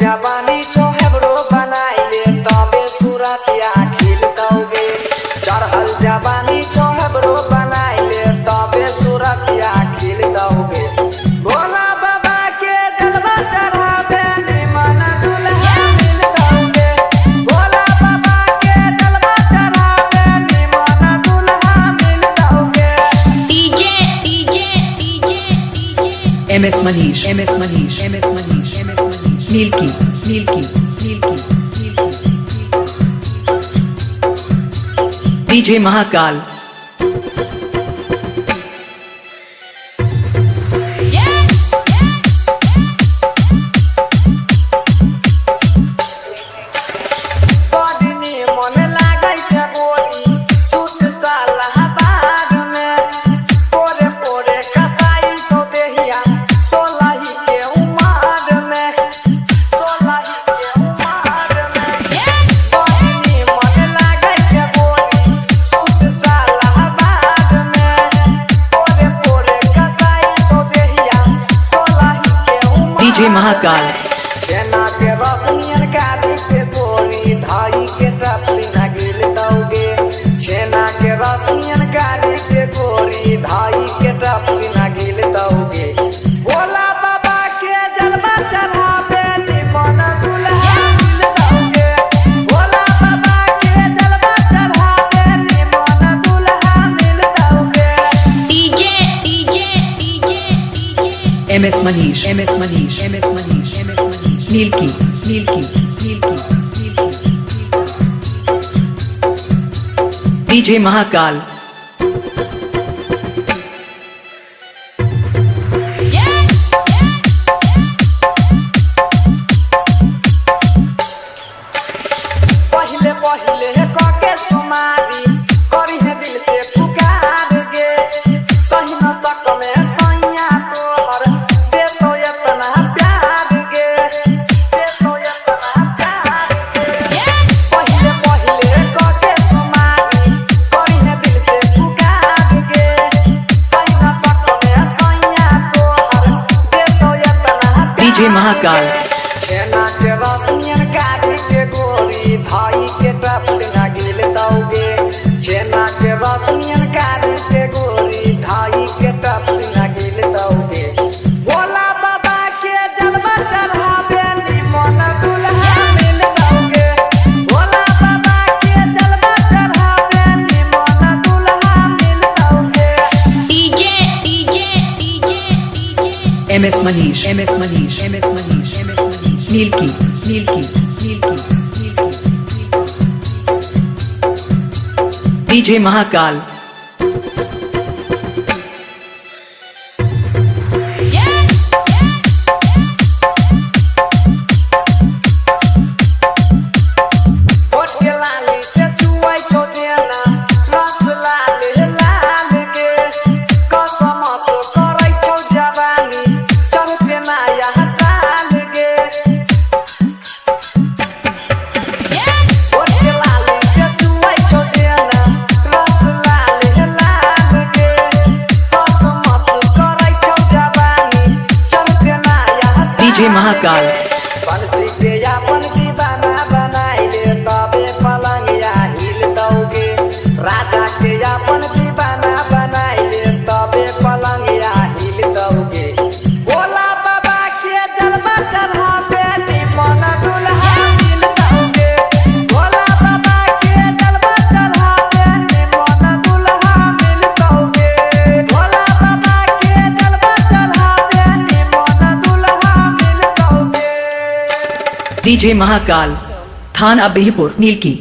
जवानी छोहबरो बनाइले तबे सूरतिया खिल दोगे। चढ़ल जवानी छोहबरो बनाइले तबे सूरतिया खिल दोगे। भोला बाबा के जलवा चढ़ावे निमन दुल्हा मिल दोगे। भोला बाबा के जलवा चढ़ावे निमन दुल्हा मिल दोगे। MS Manish, MS Manish, MS Manish, MS Manish, Nilki, Nilki, Nilki, Nilki, DJ Mahakal. DJ Mahakal. सेना के रसनियन काटी के गोरी धाई के टप सीना गिल दोगे। सेना के रसनियन काटी के गोरी धाई के टप सीना गिल दोगे। भोला बाबा के जलवा चढ़ावे निमन दुल्हा मिल दोगे। भोला बाबा के जलवा चढ़ावे निमन दुल्हा मिल दोगे। MS Manish, MS Manish, MS Manish, MS Manish, Nilki, Nilki, Nilki, Nilki, DJ Mahakal. पहिले पहिले कके सुमारी करी है दिल से पुकार गे। सही न तक में सैया तोहर दे तो इतना प्यार गे। दे तो इतना प्यार गे। पहिले पहिले कके सुमारी करी है दिल से पुकार गे। सही न तक में सैया तोहर दे तो इतना DJ Mahakal. सेना के रसनियन काटी के गोरी धाई के टप सीना गिल दोगे। सेना के रसनियन काटी के गोरी धाई के टप सीना गिल दोगे। भोला बाबा के जलवा चढ़ावे निमन दुल्हा मिल दोगे। भोला बाबा के जलवा चढ़ावे निमन दुल्हा मिल दोगे। MS Manish, MS Manish, MS Manish, MS Manish, Nilki, Nilki, Nilki, Nilki, DJ Mahakal. होठ के लाली से चुआई छोदेना रस लाले लाल के। कसम से करै छौ जवानी चढ़ पे नया साल के। होठ के लाली से चुआई छोदेना रस लाले लाल के। कसम से करै छौ जवानी चढ़ पे नया साल DJ Mahakal. बंसी के अपन दीवाना बनाइले तबे पलंगिया हिल दोगे। राजा के अपन दीवाना बनाइले तबे पलंगिया हिल दोगे। भोला बाबा के जलवा चढ़ावे निमन दुल्हा मिल दोगे। भोला बाबा के जलवा चढ़ावे निमन दुल्हा मिल दोगे। भोला बाबा के जलवा चढ़ावे निमन दुल्हा मिल दोगे। DJ Mahakal. Than Abhipur, Nilki.